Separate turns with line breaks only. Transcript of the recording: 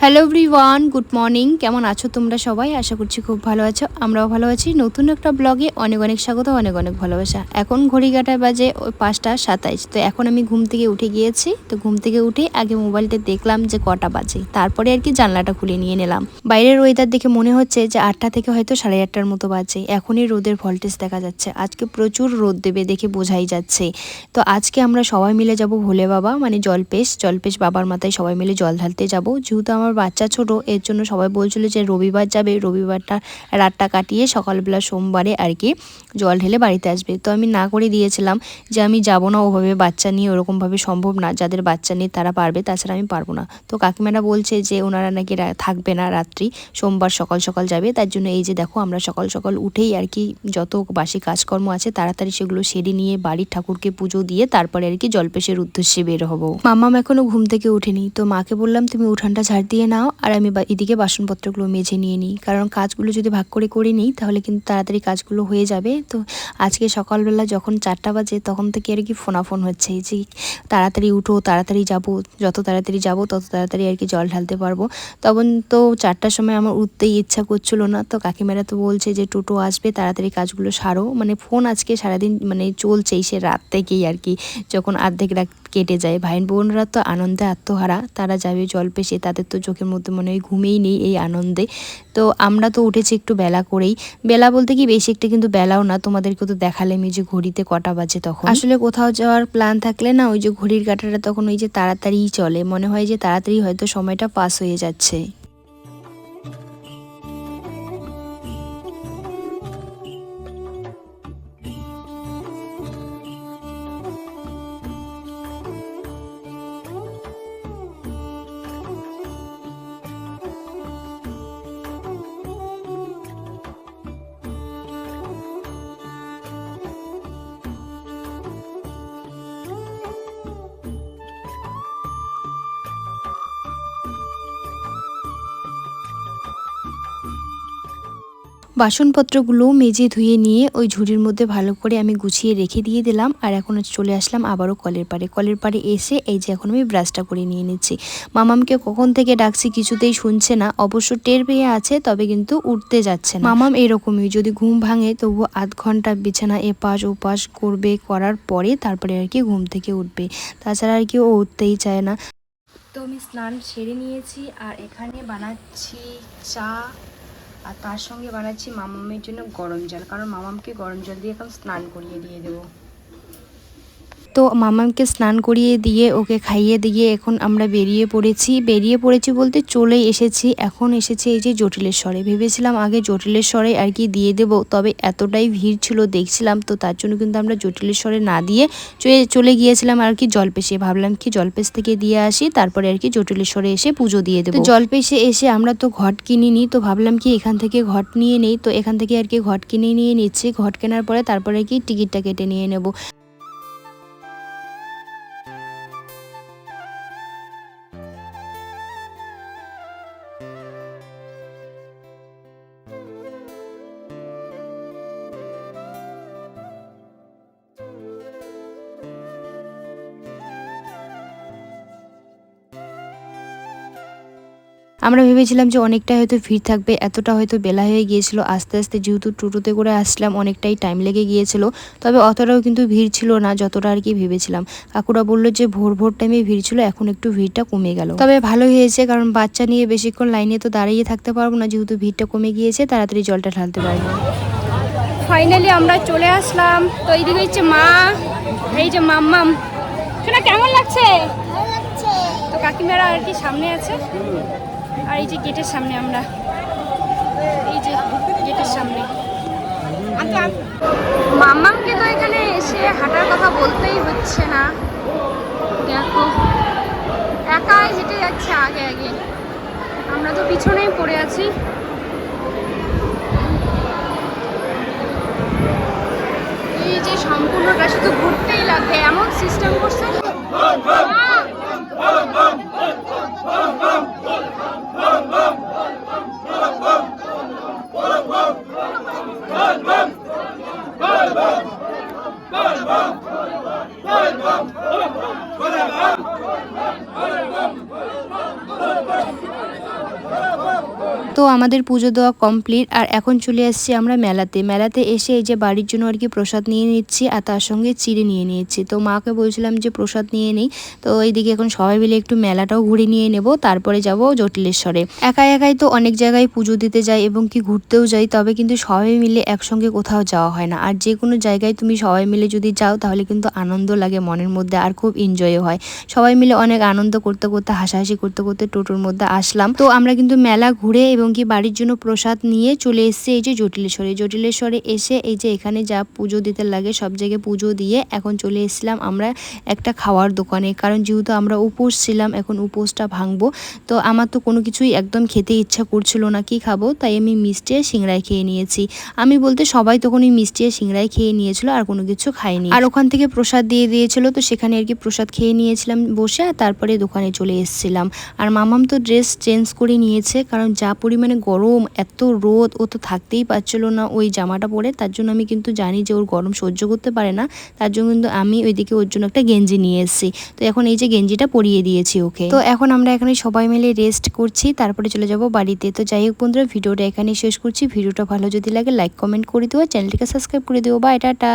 Hello everyone, good morning. কেমন আছো তোমরা সবাই? আশা করছি খুব ভালো আছো, আমরাও ভালো আছি। নতুন একটা ব্লগে অনেক অনেক স্বাগত, অনেক অনেক ভালোবাসা। এখন ঘড়ি কাঁটায় বাজে ওই 5:27। তো এখন আমি ঘুম থেকে উঠে গিয়েছি। তো ঘুম থেকে উঠে আগে মোবাইলটা দেখলাম যে কটা বাজে, তারপরে আর কি জানলাটা খুলে নিয়ে নিলাম। বাইরের ওয়েদার দেখে মনে হচ্ছে যে 8টা থেকে হয়তো 8:30টার মতো বাজে। এখনই রোদের ভল্টেজ দেখা যাচ্ছে, আজকে প্রচুর রোদ দেবে দেখে বোঝাই যাচ্ছে। তো আজকে আমরা সবাই মিলে যাব ভোলে বাবা, মানে জলপেশ বাবার মাথায় সবাই মিলে জল ঢালতে যাব। যেহেতু আমার বাচ্চা ছোট, এর জন্য সবাই বলছিল যে রবিবার যাবে, রবিবারটা রাতটা কাটিয়ে সকালবেলা সোমবারে আর কি জল ঢেলে বাড়িতে আসবে। তো আমি না করে দিয়েছিলাম যে আমি যাব না, ওভাবে বাচ্চা নিয়ে ওরকমভাবে সম্ভব না, যাদের বাচ্চা নেই তারা পারবে, তাছাড়া আমি পারবো না। তো কাকিমারা বলছে যে ওনারা নাকি থাকবে না রাত্রি, সোমবার সকাল সকাল যাবে। তার জন্য এই যে দেখো আমরা সকাল সকাল উঠেই আর কি যত বাসি কাজকর্ম আছে তাড়াতাড়ি সেগুলো সেরে নিয়ে বাড়ির ঠাকুরকে পুজো দিয়ে তারপরে আর কি জলপেশের উদ্দেশ্যে বের হবো। মাম্মাম এখনো ঘুম থেকে উঠেনি, তো মাকে বললাম তুমি উঠানটা ঝাড় দিয়ে নাও আর আমি এদিকে বাসনপত্রগুলো মেজে নিয়ে নিই, কারণ কাজগুলো যদি ভাগ করে করে নিই তাহলে কিন্তু তাড়াতাড়ি কাজগুলো হয়ে যাবে। তো আজকে সকালবেলা যখন 4টা বাজে তখন থেকে আর কি ফোনাফোন হচ্ছে যে তাড়াতাড়ি উঠো, তাড়াতাড়ি যাবো, যত তাড়াতাড়ি যাবো তত তাড়াতাড়ি আর কি জল ঢালতে পারবো। তখন তো 4টার সময় আমার উঠতেই ইচ্ছা করছিল না, তো কাকিমারা তো বলছে যে টোটো আসবে, তাড়াতাড়ি কাজগুলো সারো। মানে ফোন আজকে সারাদিন মানে চলছেই, সে রাত থেকেই আর কি, যখন অর্ধেক রাত কেটে যায়। ভাই বোনরা তো আনন্দে আত্মহারা, তারা যাবে জলপেশে, তাদের তো চোখের মধ্যে মনে হয় ঘুমেই নেই এই আনন্দে। তো আমরা তো উঠেছি একটু বেলা করেই, বেলা বলতে কি বেশি একটা কিন্তু বেলাও না, তোমাদেরকে তো দেখালাম এই যে ঘড়িতে কটা বাজে। তখন আসলে কোথাও যাওয়ার প্ল্যান থাকলে না ওই যে ঘড়ির কাঁটাটা তখন ওই যে তাড়াতাড়িই চলে, মনে হয় যে তাড়াতাড়ি হয়তো সময়টা পাস হয়ে যাচ্ছে। বাসনপত্রগুলো মেজে ধুয়ে নিয়ে ওই ঝুড়ির মধ্যে ভালো করে আমি গুছিয়ে রেখে দিয়ে দিলাম। আর এখন চলে আসলাম আবারও কলের পাড়ে এসে এই যে এখন আমি ব্রাশটা করে নিয়ে নিচ্ছি। মামামকে কখন থেকে ডাকছি কিছুতেই শুনছে না, অবশ্য টের পেয়ে আছে, তবে কিন্তু উঠতে যাচ্ছে না। মামাম এরকমই, যদি ঘুম ভাঙে তবু আধ ঘন্টা বিছানা এপাশ ওপাশ করবে, করার পরে তারপরে আর কি ঘুম থেকে উঠবে, তাছাড়া আর কি ও উঠতেই চায় না। তো আমি স্নান সেরে নিয়েছি আর এখানে বানাচ্ছি চা, আর তার সঙ্গে বানাচ্ছি মামামের জন্য গরম জল, কারণ মামামকে গরম জল দিয়ে এখন স্নান করিয়ে দিয়ে দেবো। তো মামামকে স্নান করিয়ে দিয়ে ওকে খাইয়ে দিয়ে এখন আমরা বেরিয়ে পড়েছি বলতে চলেই এসেছি। এখন এসেছি এই যে জটিলেশ্বরে, ভেবেছিলাম আগে জটিলেশ্বরে আর কি দিয়ে দেব, তবে এতটাই ভিড় ছিল দেখছিলাম, তো তার জন্য কিন্তু আমরা জটিলেশ্বরে না দিয়ে চলে গিয়েছিলাম আর কি জলপেশে। ভাবলাম কি জলপেশ থেকে দিয়ে আসি, তারপরে আর কি জটিলেশ্বরে এসে পুজো দিয়ে দেবো। জলপেশে এসে আমরা তো ঘট কিনিনি, তো ভাবলাম কি এখান থেকে ঘট নিয়ে নেই, তো এখান থেকে আর কি ঘট কিনে নিয়ে নিচ্ছি। ঘট কেনার পরে তারপরে কি টিকিটটা কেটে নিয়ে নেব। আমরা ভেবেছিলাম যে অনেকটাই হয়তো ভিড় থাকবে, এতটা হয়তো বেলা হয়ে গিয়েছিল। আস্তে আস্তে যেহেতু টোটোতে করে আসলাম অনেকটাই টাইম লেগে গিয়েছিল, তবে অতটাও কিন্তু ভিড় ছিল না যতটা আর কি ভেবেছিলাম। কাকুরা বললো যে ভোর টাইমে ভিড় ছিল, এখন একটু ভিড়টা কমে গেল। তবে ভালোই হয়েছে, কারণ বাচ্চা নিয়ে বেশিক্ষণ লাইনে তো দাঁড়িয়ে থাকতে পারবো না, যেহেতু ভিড়টা কমে গিয়েছে তাড়াতাড়ি জলটা ঢালতে পারবো। ফাইনালি আমরা চলে আসলাম। তো এইদিকে হচ্ছে মা, এই যে মাম্মাম, শোনা কেমন লাগছে? তো কাকিমারা আর কি সামনে আছে, আর এই যে গেটের সামনে আমরা, এই যে গেটের সামনে মাম্মামকে তো এখানে এসে হাঁটার কথা বলতেই হচ্ছে না, দেখো একাই হেঁটে যাচ্ছে আগে আগে, আমরা তো পিছনেই পড়ে আছি। এই যে সম্পূর্ণটা শুধু ঘুরতেই লাগবে এমন সিস্টেম করছে। তো আমাদের পুজো দেওয়া কমপ্লিট, আর এখন চলে আসছি আমরা মেলাতে এসে এই যে বাড়ির জন্য আর কি প্রসাদ নিয়ে নিচ্ছি, আর তার সঙ্গে চিড়ে নিয়ে নিয়েছি। তো মাকে বলছিলাম যে প্রসাদ নিয়ে নেই, তো এইদিকে এখন সবাই মিলে একটু মেলাটাও ঘুরে নিয়ে নেব, তারপরে যাব জটিলেশ্বরে। একাই তো অনেক জায়গায় পুজো দিতে যাই এবং কি ঘুরতেও যাই, তবে কিন্তু সবাই মিলে একসঙ্গে কোথাও যাওয়া হয় না। আর যে কোনো জায়গায় তুমি সবাই মিলে যদি যাও তাহলে কিন্তু আনন্দ লাগে মনের মধ্যে, আর খুব এনজয়ও হয়। সবাই মিলে অনেক আনন্দ করতে করতে হাসাহাসি করতে করতে টোটোর মধ্যে আসলাম। তো আমরা কিন্তু মেলা ঘুরে এবং কি বাড়ির জন্য প্রসাদ নিয়ে চলে এসেছি এই যে জটিলেশ্বরে এসে এই যে এখানে যা পুজো দিতে লাগে সব জায়গায় পুজো দিয়ে এখন চলে এসেছিলাম আমরা একটা খাওয়ার দোকানে, কারণ যেহেতু আমরা উপোস ছিলাম, এখন উপোসটা ভাঙবো। তো আমার তো কোনো কিছুই একদম খেতে ইচ্ছা করছিল না, কি খাবো, তাই আমি মিষ্টি আর সিংড়াই খেয়ে নিয়েছি। আমি বলতে সবাই তখন ওই মিষ্টি আর সিংড়াই খেয়ে নিয়েছিল, আর কোনো কিছু খাইনি। আর ওখান থেকে প্রসাদ দিয়ে দিয়েছিল, তো সেখানে আর কি প্রসাদ খেয়ে নিয়েছিলাম বসে, আর তারপরে দোকানে চলে এসেছিলাম। আর মামাম তো ড্রেস চেঞ্জ করে নিয়েছে, কারণ যা পরিমাণে গরম, এত রোদ, ও তো থাকতেই পারছিল না ওই জামাটা পরে। তার জন্য আমি কিন্তু জানি যে ওর গরম সহ্য করতে পারে না, তার জন্য কিন্তু আমি ওইদিকে ওর জন্য একটা গেঞ্জি নিয়ে এসেছি। তো এখন এই যে গেঞ্জিটা পরিয়ে দিয়েছি ওকে। তো এখন আমরা এখানে সবাই মিলে রেস্ট করছি, তারপরে চলে যাব বাড়িতে। তো যাই হোক বন্ধুরা, ভিডিওটা এখানেই শেষ করছি। ভিডিওটা ভালো যদি লাগে লাইক কমেন্ট করে দিও, চ্যানেলটিকে সাবস্ক্রাইব করে দিও। Bye, tata.